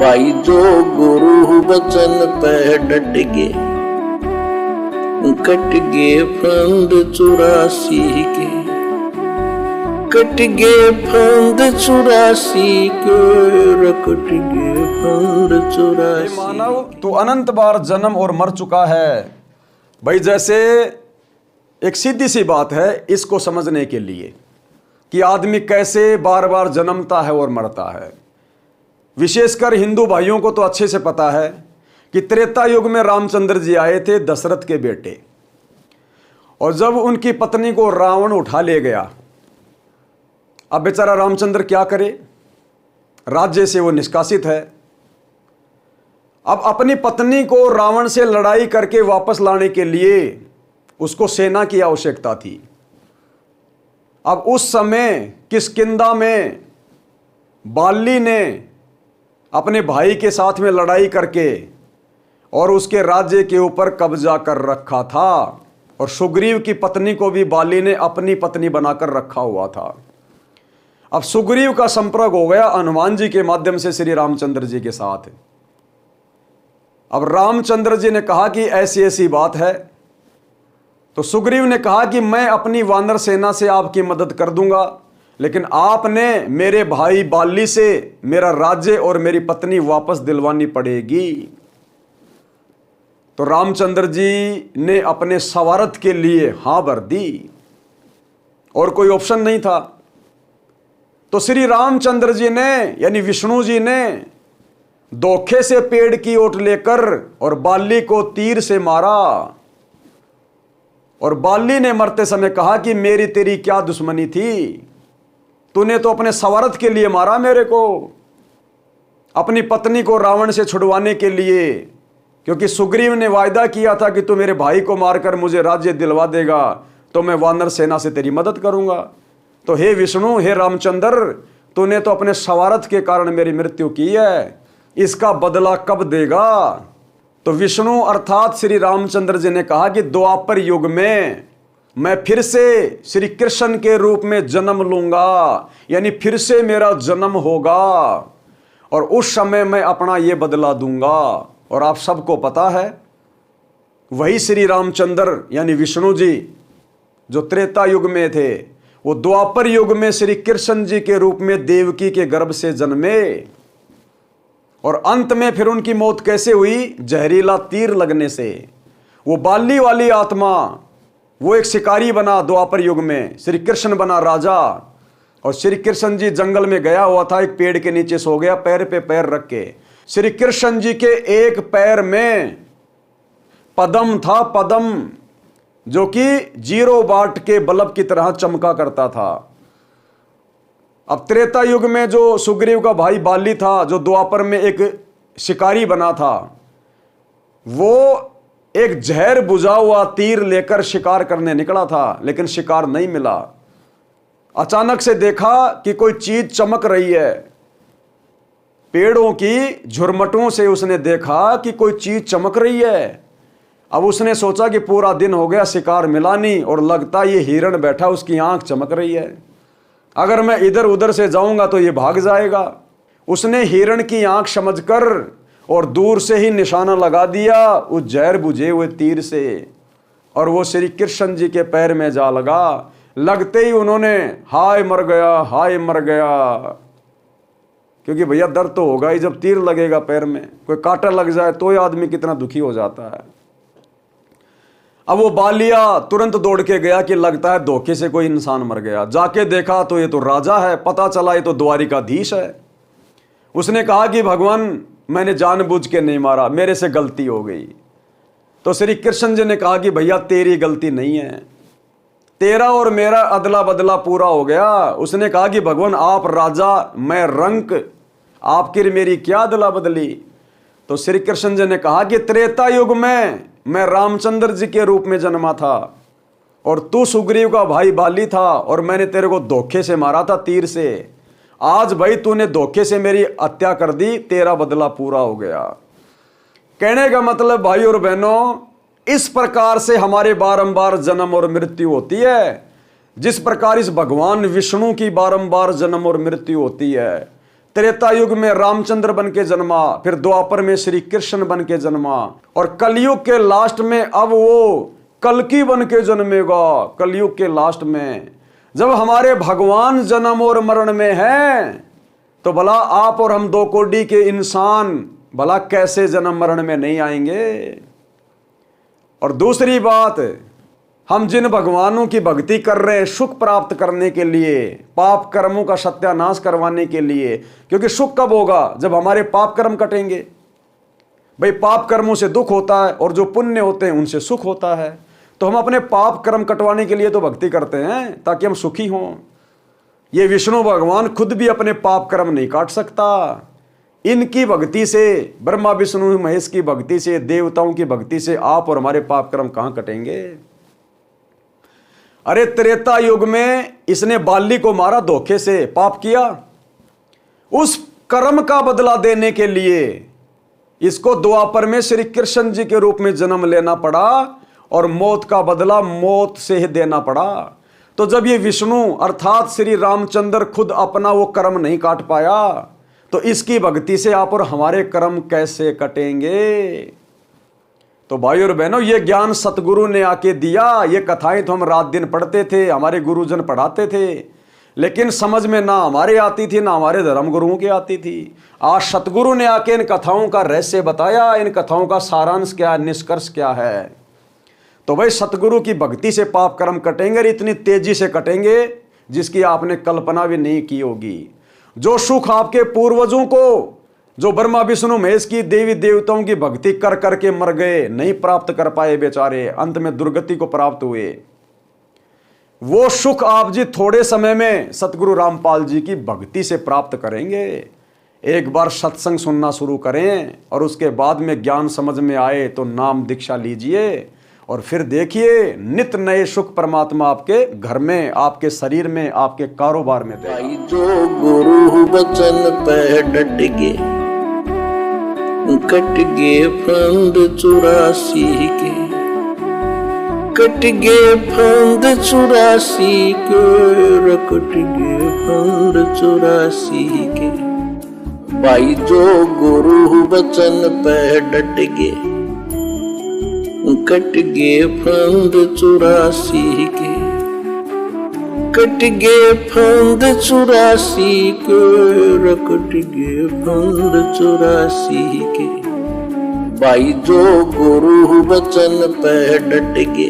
भाई जो गुरु वचन पे डट गए, कट गए फंद 84 के, कट गए फंद 84 के, कट गए फंद 84। मानव तो अनंत बार जन्म और मर चुका है। भाई जैसे एक सीधी सी बात है इसको समझने के लिए कि आदमी कैसे बार बार जन्मता है और मरता है। विशेषकर हिंदू भाइयों को तो अच्छे से पता है कि त्रेता युग में रामचंद्र जी आए थे दशरथ के बेटे, और जब उनकी पत्नी को रावण उठा ले गया, अब बेचारा रामचंद्र क्या करे, राज्य से वो निष्कासित है। अब अपनी पत्नी को रावण से लड़ाई करके वापस लाने के लिए उसको सेना की आवश्यकता थी। अब उस समय किष्किंधा में बाली ने अपने भाई के साथ में लड़ाई करके और उसके राज्य के ऊपर कब्जा कर रखा था, और सुग्रीव की पत्नी को भी बाली ने अपनी पत्नी बनाकर रखा हुआ था। अब सुग्रीव का संपर्क हो गया हनुमान जी के माध्यम से श्री रामचंद्र जी के साथ। अब रामचंद्र जी ने कहा कि ऐसी ऐसी बात है, तो सुग्रीव ने कहा कि मैं अपनी वानर सेना से आपकी मदद कर दूंगा, लेकिन आपने मेरे भाई बाली से मेरा राज्य और मेरी पत्नी वापस दिलवानी पड़ेगी। तो रामचंद्र जी ने अपने स्वार्थ के लिए हां भर दी और कोई ऑप्शन नहीं था। तो श्री रामचंद्र जी ने यानी विष्णु जी ने धोखे से पेड़ की ओट लेकर और बाली को तीर से मारा, और बाली ने मरते समय कहा कि मेरी तेरी क्या दुश्मनी थी, तूने तो अपने स्वार्थ के लिए मारा मेरे को, अपनी पत्नी को रावण से छुड़वाने के लिए, क्योंकि सुग्रीव ने वायदा किया था कि तू मेरे भाई को मारकर मुझे राज्य दिलवा देगा तो मैं वानर सेना से तेरी मदद करूंगा। तो हे विष्णु, हे रामचंद्र, तूने तो अपने स्वार्थ के कारण मेरी मृत्यु की है, इसका बदला कब देगा। तो विष्णु अर्थात श्री रामचंद्र जी ने कहा कि द्वापर युग में मैं फिर से श्री कृष्ण के रूप में जन्म लूंगा, यानी फिर से मेरा जन्म होगा, और उस समय मैं अपना ये बदला दूंगा। और आप सबको पता है वही श्री रामचंद्र यानी विष्णु जी जो त्रेता युग में थे, वो द्वापर युग में श्री कृष्ण जी के रूप में देवकी के गर्भ से जन्मे, और अंत में फिर उनकी मौत कैसे हुई, जहरीला तीर लगने से। वो बाली वाली आत्मा, वो एक शिकारी बना द्वापर युग में, श्री कृष्ण बना राजा, और श्री कृष्ण जी जंगल में गया हुआ था, एक पेड़ के नीचे सो गया पैर पे पैर रख के। श्री कृष्ण जी के एक पैर में पद्म था, पद्म, जो कि 0 वाट के बल्ब की तरह चमका करता था। अब त्रेता युग में जो सुग्रीव का भाई बाली था, जो द्वापर में एक शिकारी बना था, वो एक जहर बुझा हुआ तीर लेकर शिकार करने निकला था, लेकिन शिकार नहीं मिला। अचानक से देखा कि कोई चीज चमक रही है, पेड़ों की झुरमटों से उसने देखा कि कोई चीज चमक रही है। अब उसने सोचा कि पूरा दिन हो गया शिकार मिला नहीं, और लगता ये हिरण बैठा उसकी आंख चमक रही है, अगर मैं इधर उधर से जाऊंगा तो ये भाग जाएगा। उसने हिरण की आंख समझकर और दूर से ही निशाना लगा दिया उस जहर बुझे हुए तीर से, और वो श्री कृष्ण जी के पैर में जा लगा। लगते ही उन्होंने हाय मर गया, हाय मर गया, क्योंकि भैया दर्द तो होगा ही जब तीर लगेगा पैर में, कोई कांटा लग जाए तो ही आदमी कितना दुखी हो जाता है। अब वो बालिया तुरंत दौड़ के गया कि लगता है धोखे से कोई इंसान मर गया। जाके देखा तो ये तो राजा है, पता चला ये तो द्वारिकाधीश है। उसने कहा कि भगवान मैंने जानबूझ के नहीं मारा, मेरे से गलती हो गई। तो श्री कृष्ण जी ने कहा कि भैया तेरी गलती नहीं है, तेरा और मेरा अदला बदला पूरा हो गया। उसने कहा कि भगवान आप राजा, मैं रंक, आपकी मेरी क्या अदला बदली। तो श्री कृष्ण जी ने कहा कि त्रेता युग में मैं रामचंद्र जी के रूप में जन्मा था, और तू सुग्रीव का भाई बाली था, और मैंने तेरे को धोखे से मारा था तीर से। आज भाई तूने धोखे से मेरी हत्या कर दी, तेरा बदला पूरा हो गया। कहने का मतलब भाई और बहनों, इस प्रकार से हमारे बारंबार जन्म और मृत्यु होती है। जिस प्रकार इस भगवान विष्णु की बारंबार जन्म और मृत्यु होती है, त्रेता युग में रामचंद्र बन के जन्मा, फिर द्वापर में श्री कृष्ण बन के जन्मा, और कलयुग के लास्ट में अब वो कल्कि बन के जन्मेगा। कलयुग के लास्ट में जब हमारे भगवान जन्म और मरण में हैं, तो भला आप और हम 2 कोटि के इंसान भला कैसे जन्म मरण में नहीं आएंगे। और दूसरी बात, हम जिन भगवानों की भक्ति कर रहे हैं सुख प्राप्त करने के लिए, पाप कर्मों का सत्यानाश करवाने के लिए, क्योंकि सुख कब होगा, जब हमारे पाप कर्म कटेंगे। भाई पाप कर्मों से दुख होता है और जो पुण्य होते हैं उनसे सुख होता है। तो हम अपने पाप कर्म कटवाने के लिए तो भक्ति करते हैं ताकि हम सुखी हों। ये विष्णु भगवान खुद भी अपने पाप कर्म नहीं काट सकता। इनकी भक्ति से, ब्रह्मा विष्णु महेश की भक्ति से, देवताओं की भक्ति से आप और हमारे पाप कर्म कहां कटेंगे। अरे त्रेता युग में इसने बाली को मारा, धोखे से पाप किया, उस कर्म का बदला देने के लिए इसको द्वापर में श्री कृष्ण जी के रूप में जन्म लेना पड़ा और मौत का बदला मौत से ही देना पड़ा। तो जब ये विष्णु अर्थात श्री रामचंद्र खुद अपना वो कर्म नहीं काट पाया, तो इसकी भक्ति से आप और हमारे कर्म कैसे कटेंगे। तो भाई और बहनों, ये ज्ञान सतगुरु ने आके दिया। ये कथाएं तो हम रात दिन पढ़ते थे, हमारे गुरुजन पढ़ाते थे, लेकिन समझ में ना हमारे आती थी ना हमारे धर्म गुरुओं की आती थी। आज सतगुरु ने आके इन कथाओं का रहस्य बताया, इन कथाओं का सारांश क्या, निष्कर्ष क्या है। तो भाई सतगुरु की भक्ति से पाप कर्म कटेंगे, इतनी तेजी से कटेंगे जिसकी आपने कल्पना भी नहीं की होगी। जो सुख आपके पूर्वजों को, जो ब्रह्मा विष्णु महेश की देवी देवताओं की भक्ति कर करके मर गए, नहीं प्राप्त कर पाए बेचारे, अंत में दुर्गति को प्राप्त हुए, वो सुख आप जी थोड़े समय में सतगुरु रामपाल जी की भक्ति से प्राप्त करेंगे। एक बार सत्संग सुनना शुरू करें और उसके बाद में ज्ञान समझ में आए तो नाम दीक्षा लीजिए और फिर देखिए नित नए सुख परमात्मा आपके घर में, आपके शरीर में, आपके कारोबार में देगा। भाई जो गुरु बचन पे डट गे, कट गे फंद 84 के, कट गे फंद 84 के, कट गे फंद 84 के। भाई जो गुरु बचन पे डट गे, कट गे फंद 84 के, कट गे फंद 84 के, कट गे फंद 84 के। भाई जो गुरु बचन पे डट गे,